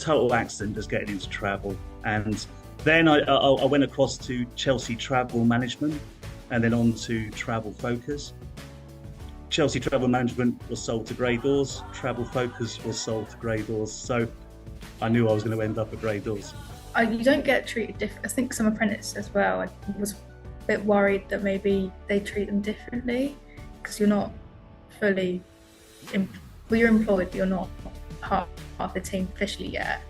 total accident just getting into travel. And then I went across to Chelsea Travel Management and then on to Travel Focus. Chelsea Travel Management was sold to Grey Dawes. Travel Focus was sold to Grey Dawes. So I knew I was going to end up at Grey Dawes. You don't get treated different. I think some apprentices as well. I was a bit worried that maybe they treat them differently because you're not fully, you're employed, but you're not part of the team officially yet.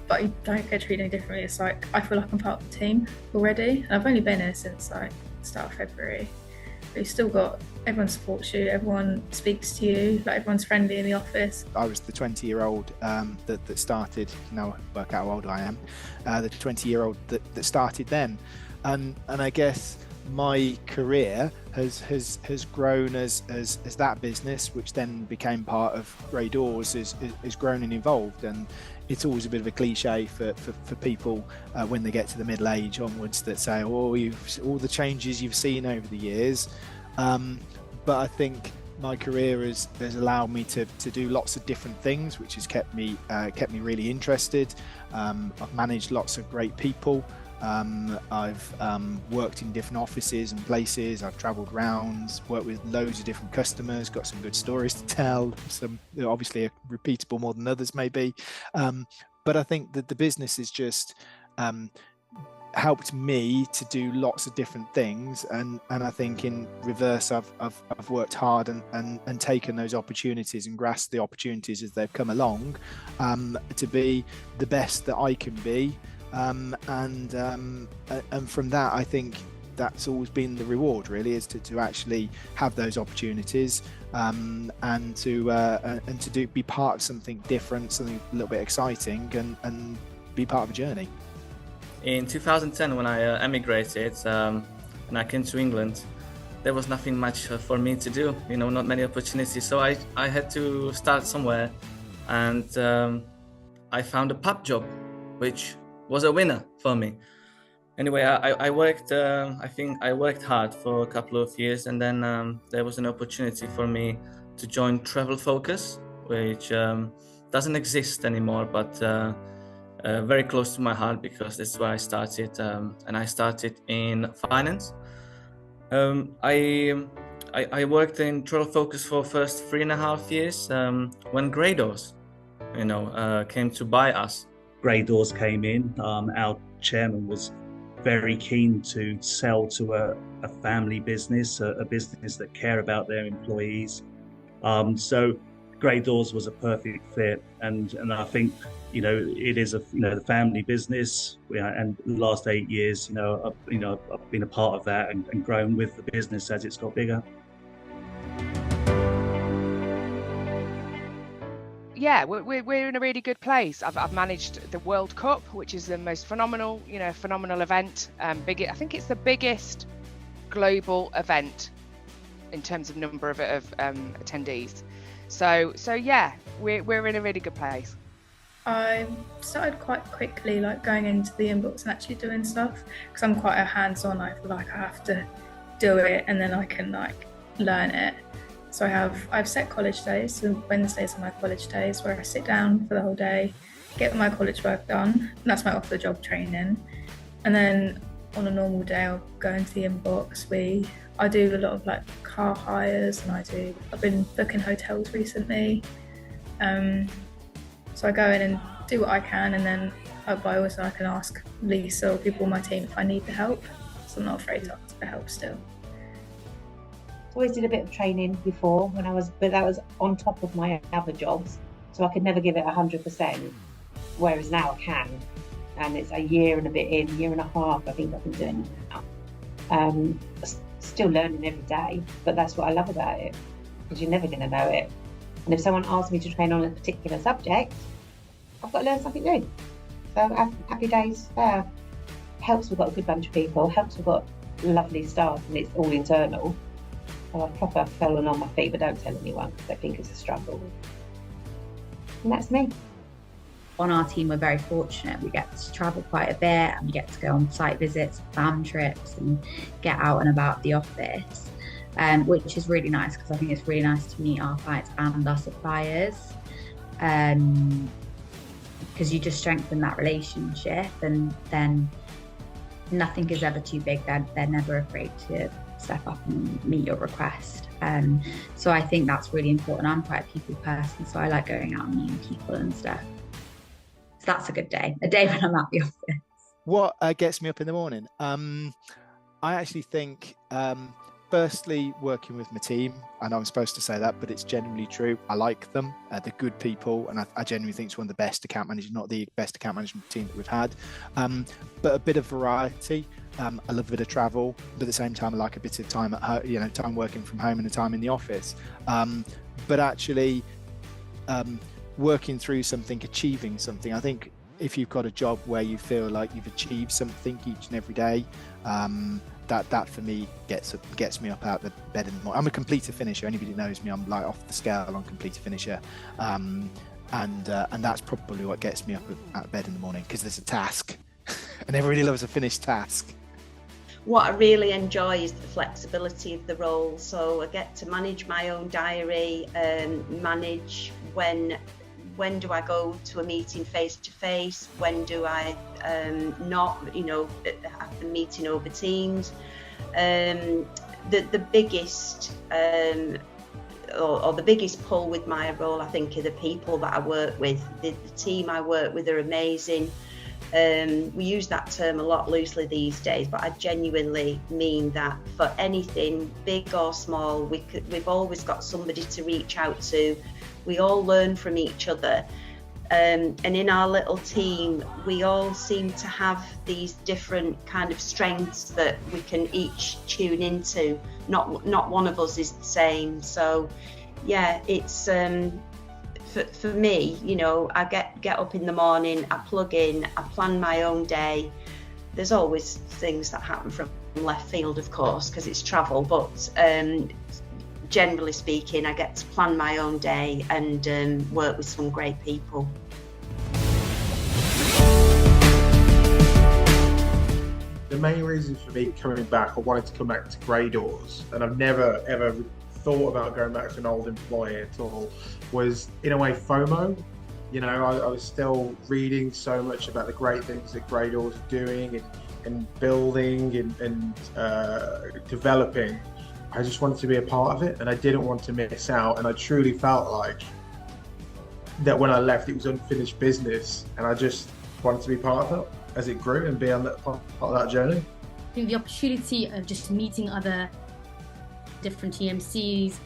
But you don't get treated any differently. It's like, I feel like I'm part of the team already. And I've only been here since like the start of February. But you've still got, everyone supports you, everyone speaks to you, like everyone's friendly in the office. I was the 20-year-old that started, now work out how old I am, the 20-year-old that started then. And I guess my career has grown as that business, which then became part of Grey Dawes, is grown and evolved. And it's always a bit of a cliche for people when they get to the middle age onwards that say, oh, all the changes you've seen over the years. But I think my career has allowed me to do lots of different things, which has kept me really interested. I've managed lots of great people. I've worked in different offices and places. I've travelled around, worked with loads of different customers, got some good stories to tell. Some obviously are repeatable more than others maybe. But I think that the business has just helped me to do lots of different things, and I think in reverse I've worked hard and taken those opportunities and grasped the opportunities as they've come along, to be the best that I can be. And from that, I think that's always been the reward, really, is to actually have those opportunities, and to be part of something different, something a little bit exciting, and be part of a journey. In 2010, when I emigrated and I came to England, there was nothing much for me to do, not many opportunities. So I had to start somewhere, and I found a pub job, which was a winner for me. Anyway, I worked, I think I worked hard for a couple of years, and then there was an opportunity for me to join Travel Focus, which doesn't exist anymore, but very close to my heart because this is where I started, and I started in finance. I worked in Travel Focus for the first 3.5 years when Grey Dawes, came to buy us. Grey Dawes came in. Our chairman was very keen to sell to a family business, a business that care about their employees. So Grey Dawes was a perfect fit, and I think it is the family business, and the last 8 years I've been a part of that and grown with the business as it's got bigger. Yeah, we're in a really good place. I've managed the World Cup, which is the most phenomenal event. I think it's the biggest global event in terms of number of attendees. So yeah, we're in a really good place. I started quite quickly, like going into the inbox and actually doing stuff, because I'm quite a hands-on. I feel like I have to do it and then I can learn it. So I have set college days. So Wednesdays are my college days where I sit down for the whole day, get my college work done. And that's my off-the-job training. And then on a normal day, I'll go into the inbox. I do a lot of car hires, and I've been booking hotels recently. So I go in and do what I can, and then I can ask Lisa or people on my team if I need the help. So I'm not afraid to ask for help still. Always did a bit of training before but that was on top of my other jobs, so I could never give it 100%, whereas now I can, and it's a year and a bit in, year and a half I think I've been doing it now. Still learning every day, but that's what I love about it, because you're never going to know it. And if someone asks me to train on a particular subject, I've got to learn something new. So happy days there. Helps we've got a good bunch of people, helps we've got lovely staff, and it's all internal. So I've proper fallen on my feet, but don't tell anyone because I think it's a struggle. And that's me. On our team, we're very fortunate. We get to travel quite a bit, and we get to go on site visits, farm trips, and get out and about the office, which is really nice, because I think it's really nice to meet our clients and our suppliers. because you just strengthen that relationship, and then nothing is ever too big. They're never afraid to step up and meet your request. So I think that's really important. I'm quite a people person, so I like going out and meeting people and stuff. So that's a good day, a day when I'm at the office. What gets me up in the morning? I actually think, firstly, working with my team. I know I'm supposed to say that, but it's genuinely true. I like them. They're good people, and I genuinely think it's one of the best account managers, not the best account management team that we've had, but a bit of variety. I love a bit of travel, but at the same time, I like a bit of time at home, time working from home and a time in the office. But actually, working through something, achieving something. I think if you've got a job where you feel like you've achieved something each and every day, that for me gets me up out the bed in the morning. I'm a completer finisher. Anybody who knows me, I'm like off the scale on completer finisher, and that's probably what gets me up out of bed in the morning, because there's a task, and everybody loves a finished task. What I really enjoy is the flexibility of the role. So I get to manage my own diary, manage when do I go to a meeting face to face, when do I not, have the meeting over Teams. The biggest or the biggest pull with my role, I think, are the people that I work with. The team I work with are amazing. We use that term a lot loosely these days, but I genuinely mean that for anything big or small, we've always got somebody to reach out to. We all learn from each other. And in our little team, we all seem to have these different kind of strengths that we can each tune into. Not one of us is the same. So yeah, it's for me, I get up in the morning, I plug in, I plan my own day. There's always things that happen from left field, of course, because it's travel, but generally speaking, I get to plan my own day and work with some great people. The main reason for me coming back, or wanting to come back to Dawes, and I've never ever thought about going back to an old employer at all, was in a way FOMO. I was still reading so much about the great things that Dawes are doing and building and developing. I just wanted to be a part of it, and I didn't want to miss out. And I truly felt like that when I left, it was unfinished business, and I just wanted to be part of it as it grew and be on that part of that journey. I think the opportunity of just meeting other different TMCs,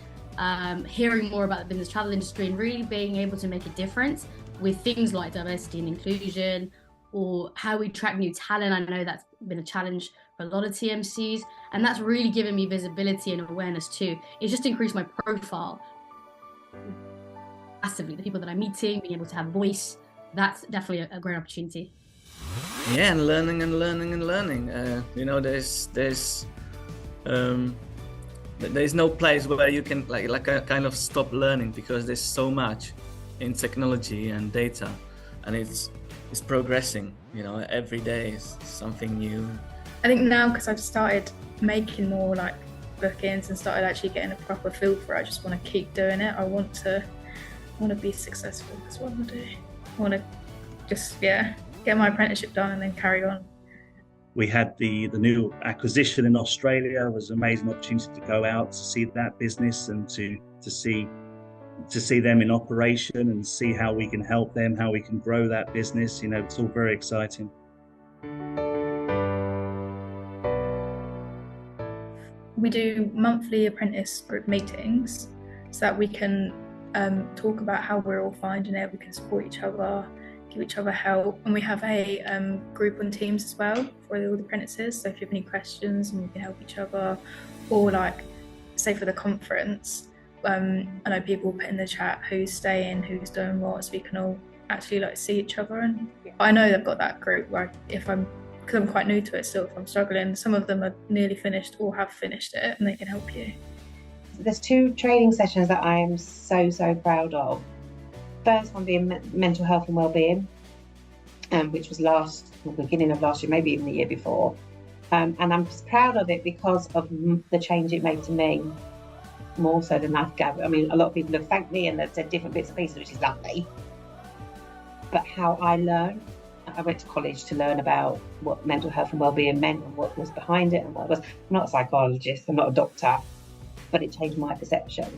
hearing more about the business travel industry, and really being able to make a difference with things like diversity and inclusion, or how we attract new talent. I know that's been a challenge for a lot of TMCs, and that's really given me visibility and awareness too. It's just increased my profile massively. The people that I'm meeting, being able to have voice, that's definitely a great opportunity. Yeah, and learning. There's no place where you can like kind of stop learning, because there's so much in technology and data, and it's progressing. Every day is something new. I think now, because I've started making more like bookings and started actually getting a proper feel for it, I just want to keep doing it. I want to be successful. That's what I want to do. I want to just get my apprenticeship done and then carry on. We had the new acquisition in Australia. It was an amazing opportunity to go out to see that business and to see them in operation and see how we can help them, how we can grow that business. It's all very exciting. We do monthly apprentice group meetings so that we can talk about how we're all finding it. We can support each other, give each other help, and we have a group on Teams as well for all the apprentices. So if you have any questions, and we can help each other, or say for the conference, I know people put in the chat who's staying, who's doing what, so we can all actually see each other. And I know they've got that group where because I'm quite new to it still, if I'm struggling, some of them are nearly finished or have finished it, and they can help you. There's 2 training sessions that I am so proud of. First one being mental health and wellbeing, which was beginning of last year, maybe even the year before. And I'm just proud of it because of the change it made to me, more so than I've gathered. I mean, a lot of people have thanked me and they've said different bits and pieces, which is lovely. but how I learn. I went to college to learn about what mental health and wellbeing meant and what was behind it and what was. I'm not a psychologist, I'm not a doctor, but it changed my perception.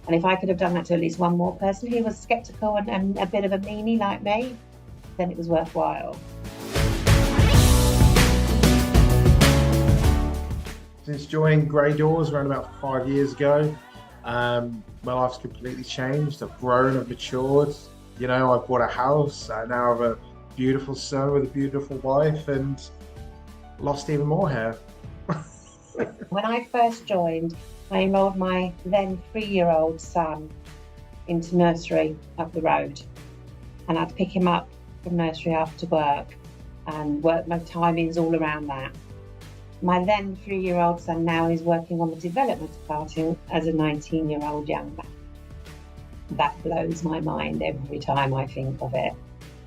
And if I could have done that to at least one more person who was sceptical and a bit of a meanie like me, then it was worthwhile. Since joining Grey Dawes around about 5 years ago, my life's completely changed. I've grown, I've matured. You know, I've bought a house. I now have a beautiful son with a beautiful wife and lost even more hair. When I first joined, I enrolled my then 3-year-old son into nursery up the road, and I'd pick him up from nursery after work and work my timings all around that. My then 3-year-old son now is working on the development department as a 19-year-old young man. That blows my mind every time I think of it.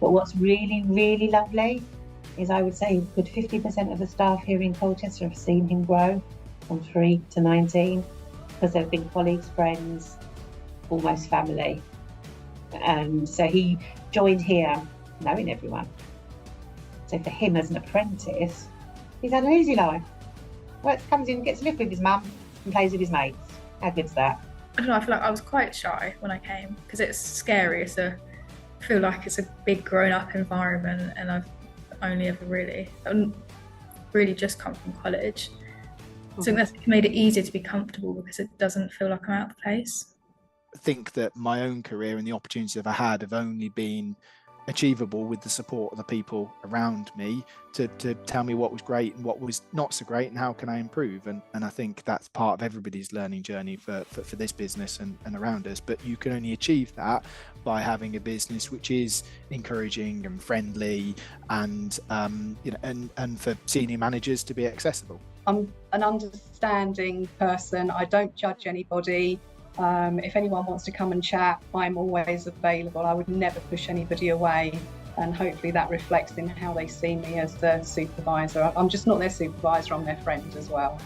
But what's really, really lovely is I would say a good 50% of the staff here in Colchester have seen him grow from 3 to 19 because they've been colleagues, friends, almost family. And so he joined here knowing everyone. So for him as an apprentice, he's had an easy life. Comes in, gets a lift with his mum and plays with his mates. How good's that? I don't know, I feel like I was quite shy when I came because it's scary. I feel like it's a big grown-up environment, and I've only ever really just come from college. So I think that's made it easier to be comfortable because it doesn't feel like I'm out of place. I think that my own career and the opportunities that I've had have only been achievable with the support of the people around me to tell me what was great and what was not so great and how can I improve, and I think that's part of everybody's learning journey for this business and around us. But you can only achieve that by having a business which is encouraging and friendly and and for senior managers to be accessible. I'm an understanding person. I don't judge anybody. If anyone wants to come and chat, I'm always available. I would never push anybody away, and hopefully that reflects in how they see me as the supervisor. I'm just not their supervisor, I'm their friend as well.